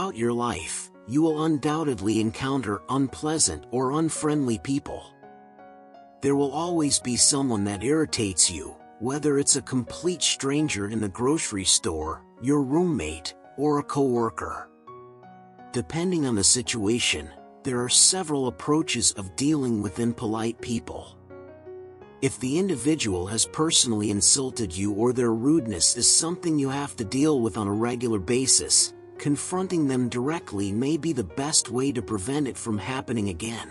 Throughout your life, you will undoubtedly encounter unpleasant or unfriendly people. There will always be someone that irritates you, whether it's a complete stranger in the grocery store, your roommate, or a coworker. Depending on the situation, there are several approaches of dealing with impolite people. If the individual has personally insulted you or their rudeness is something you have to deal with on a regular basis, confronting them directly may be the best way to prevent it from happening again.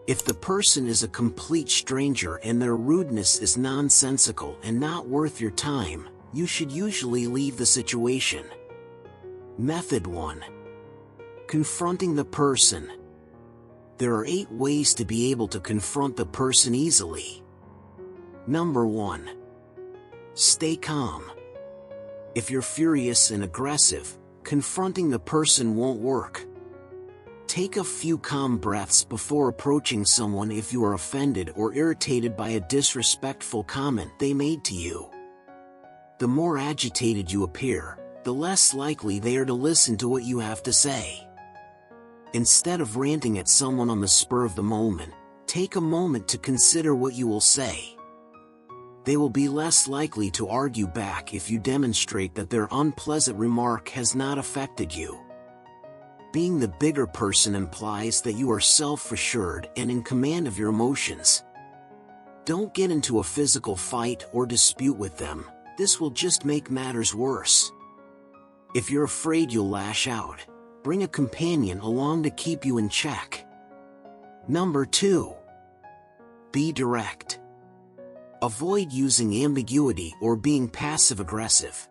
If the person is a complete stranger and their rudeness is nonsensical and not worth your time, you should usually leave the situation. Method 1. Confronting the person. There are 8 ways to be able to confront the person easily. Number 1. Stay calm. If you're furious and aggressive, confronting the person won't work. Take a few calm breaths before approaching someone if you are offended or irritated by a disrespectful comment they made to you. The more agitated you appear, the less likely they are to listen to what you have to say. Instead of ranting at someone on the spur of the moment, take a moment to consider what you will say. They will be less likely to argue back if you demonstrate that their unpleasant remark has not affected you. Being the bigger person implies that you are self-assured and in command of your emotions. Don't get into a physical fight or dispute with them, this will just make matters worse. If you're afraid you'll lash out, bring a companion along to keep you in check. Number 2. Be direct. Avoid using ambiguity or being passive-aggressive.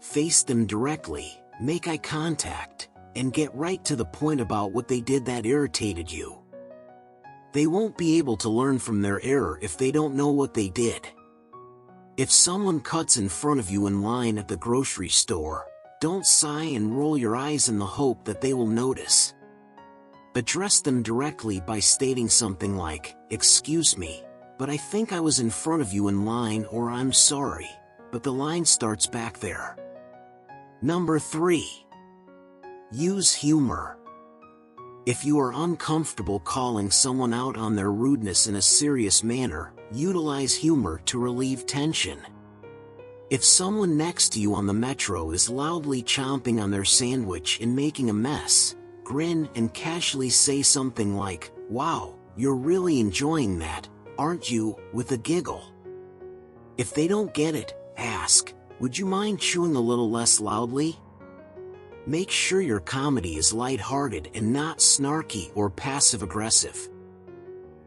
Face them directly, make eye contact, and get right to the point about what they did that irritated you. They won't be able to learn from their error if they don't know what they did. If someone cuts in front of you in line at the grocery store, don't sigh and roll your eyes in the hope that they will notice. Address them directly by stating something like, "Excuse me, but I think I was in front of you in line," or "I'm sorry, but the line starts back there." Number 3. Use humor. If you are uncomfortable calling someone out on their rudeness in a serious manner, utilize humor to relieve tension. If someone next to you on the metro is loudly chomping on their sandwich and making a mess, grin and casually say something like, "Wow, you're really enjoying that, aren't you?" with a giggle. If they don't get it, ask, "Would you mind chewing a little less loudly?" Make sure your comedy is lighthearted and not snarky or passive-aggressive.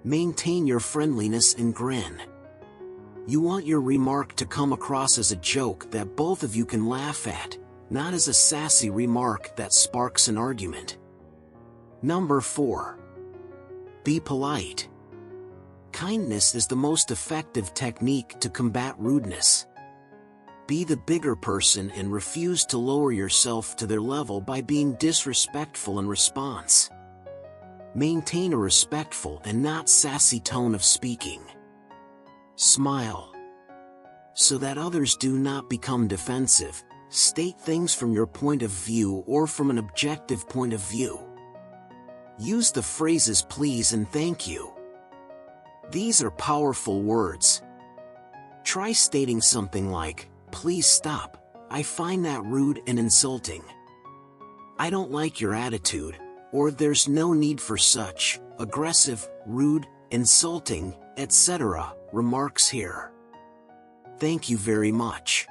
Maintain your friendliness and grin. You want your remark to come across as a joke that both of you can laugh at, not as a sassy remark that sparks an argument. Number 4. Be polite. Kindness is the most effective technique to combat rudeness. Be the bigger person and refuse to lower yourself to their level by being disrespectful in response. Maintain a respectful and not sassy tone of speaking. Smile. So that others do not become defensive, state things from your point of view or from an objective point of view. Use the phrases "please" and "thank you." These are powerful words. Try stating something like, "Please stop, I find that rude and insulting." "I don't like your attitude," or "There's no need for such aggressive, rude, insulting, etc. remarks here. Thank you very much.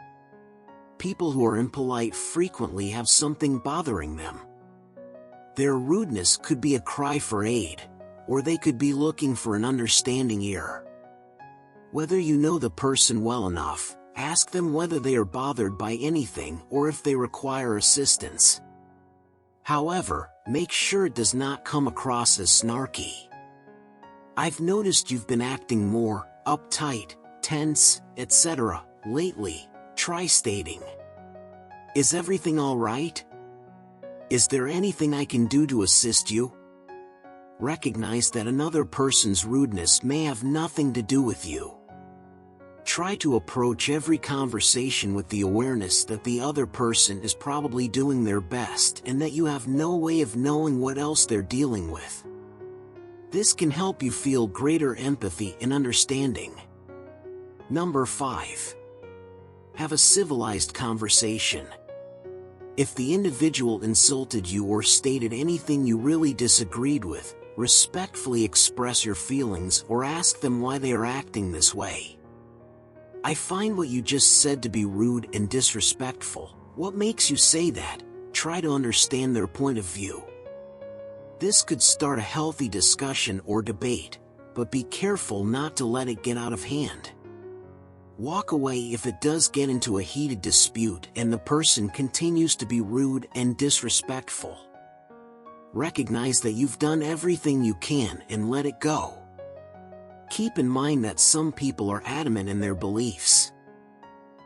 People who are impolite frequently have something bothering them. Their rudeness could be a cry for aid, or they could be looking for an understanding ear. Whether you know the person well enough, ask them whether they are bothered by anything or if they require assistance. However, make sure it does not come across as snarky. "I've noticed you've been acting more uptight, tense, etc. lately." Try stating, "Is everything all right? Is there anything I can do to assist you?" Recognize that another person's rudeness may have nothing to do with you. Try to approach every conversation with the awareness that the other person is probably doing their best and that you have no way of knowing what else they're dealing with. This can help you feel greater empathy and understanding. Number 5. Have a civilized conversation. If the individual insulted you or stated anything you really disagreed with, respectfully express your feelings or ask them why they are acting this way. I find what you just said to be rude and disrespectful. What makes you say that? Try to understand their point of view. This could start a healthy discussion or debate, but be careful not to let it get out of hand. Walk away if it does get into a heated dispute and the person continues to be rude and disrespectful. Recognize that you've done everything you can and let it go. Keep in mind that some people are adamant in their beliefs.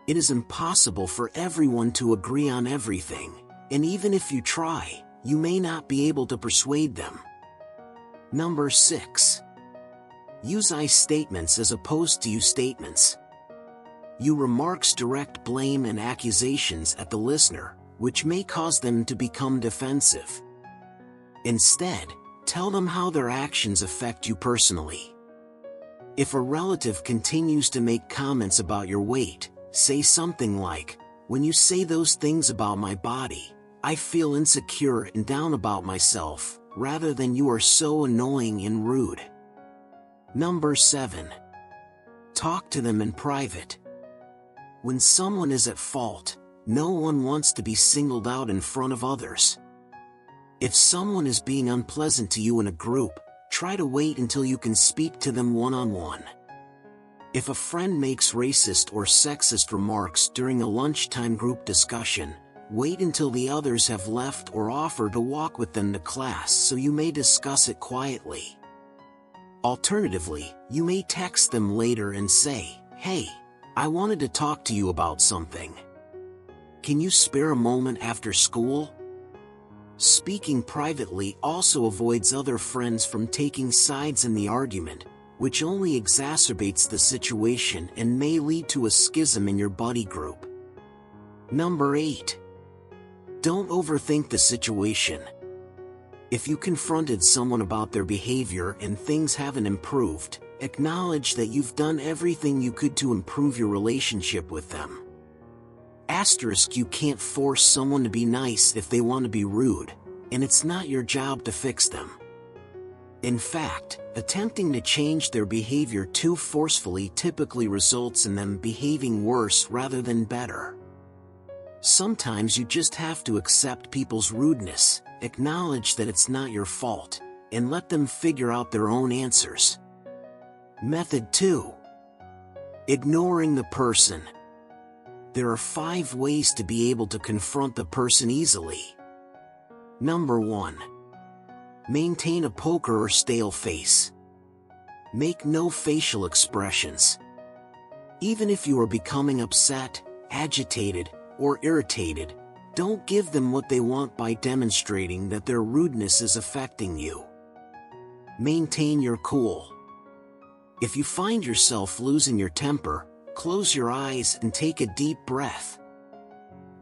It is impossible for everyone to agree on everything, and even if you try, you may not be able to persuade them. Number 6. Use I statements as opposed to you statements. You remarks direct blame and accusations at the listener, which may cause them to become defensive. Instead, tell them how their actions affect you personally. If a relative continues to make comments about your weight, say something like, "When you say those things about my body, I feel insecure and down about myself," rather than "You are so annoying and rude." Number 7. Talk to them in private. When someone is at fault, no one wants to be singled out in front of others. If someone is being unpleasant to you in a group, try to wait until you can speak to them one-on-one. If a friend makes racist or sexist remarks during a lunchtime group discussion, wait until the others have left or offer to walk with them to class so you may discuss it quietly. Alternatively, you may text them later and say, "Hey, I wanted to talk to you about something. Can you spare a moment after school?" Speaking privately also avoids other friends from taking sides in the argument, which only exacerbates the situation and may lead to a schism in your buddy group. Number 8. Don't overthink the situation. If you confronted someone about their behavior and things haven't improved, acknowledge that you've done everything you could to improve your relationship with them. You can't force someone to be nice if they want to be rude, and it's not your job to fix them. In fact, attempting to change their behavior too forcefully typically results in them behaving worse rather than better. Sometimes you just have to accept people's rudeness, acknowledge that it's not your fault, and let them figure out their own answers. Method 2. Ignoring the person. There are 5 ways to be able to confront the person easily. Number 1. Maintain a poker or stale face. Make no facial expressions. Even if you are becoming upset, agitated, or irritated, don't give them what they want by demonstrating that their rudeness is affecting you. Maintain your cool. If you find yourself losing your temper, close your eyes and take a deep breath.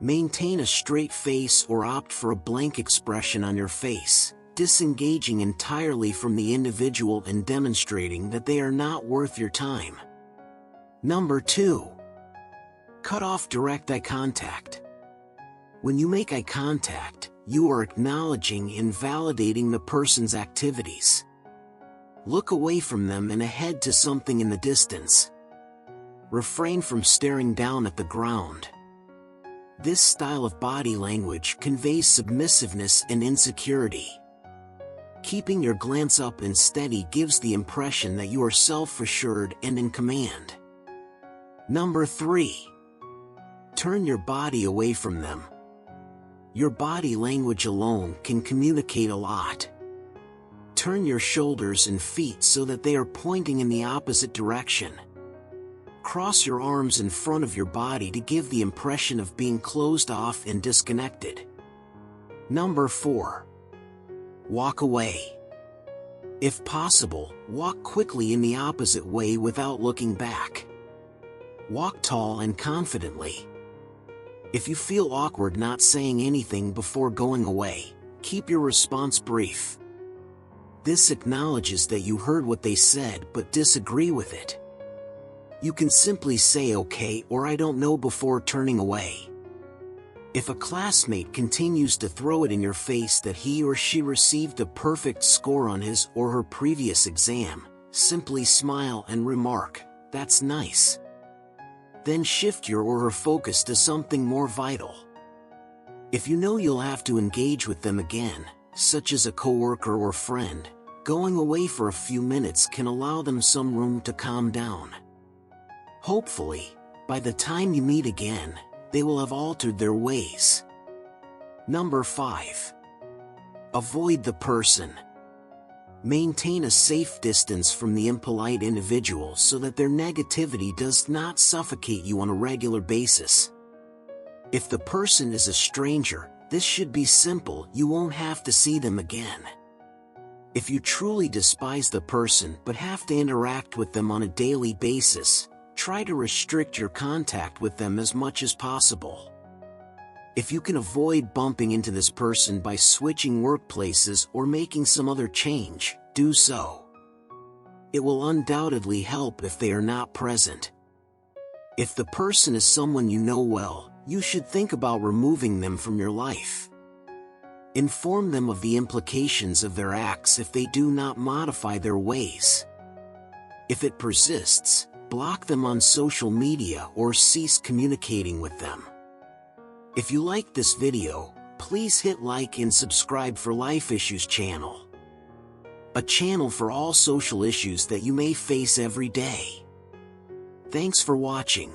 Maintain a straight face or opt for a blank expression on your face, disengaging entirely from the individual and demonstrating that they are not worth your time. Number 2. Cut off direct eye contact. When you make eye contact, you are acknowledging and validating the person's activities. Look away from them and ahead to something in the distance. Refrain from staring down at the ground. This style of body language conveys submissiveness and insecurity. Keeping your glance up and steady gives the impression that you are self-assured and in command. Number 3. Turn your body away from them. Your body language alone can communicate a lot. Turn your shoulders and feet so that they are pointing in the opposite direction. Cross your arms in front of your body to give the impression of being closed off and disconnected. Number 4. Walk away. If possible, walk quickly in the opposite way without looking back. Walk tall and confidently. If you feel awkward not saying anything before going away, keep your response brief. This acknowledges that you heard what they said but disagree with it. You can simply say okay or I don't know before turning away. If a classmate continues to throw it in your face that he or she received a perfect score on his or her previous exam, simply smile and remark, "That's nice." Then shift your or her focus to something more vital. If you know you'll have to engage with them again, such as a coworker or friend, going away for a few minutes can allow them some room to calm down. Hopefully, by the time you meet again, they will have altered their ways. Number 5. Avoid the person. Maintain a safe distance from the impolite individual so that their negativity does not suffocate you on a regular basis. If the person is a stranger, this should be simple, you won't have to see them again. If you truly despise the person but have to interact with them on a daily basis, try to restrict your contact with them as much as possible. If you can avoid bumping into this person by switching workplaces or making some other change, do so. It will undoubtedly help if they are not present. If the person is someone you know well, you should think about removing them from your life. Inform them of the implications of their acts if they do not modify their ways. If it persists, block them on social media or cease communicating with them. If you like this video, please hit like and subscribe for Life Issues channel, a channel for all social issues that you may face every day. Thanks for watching.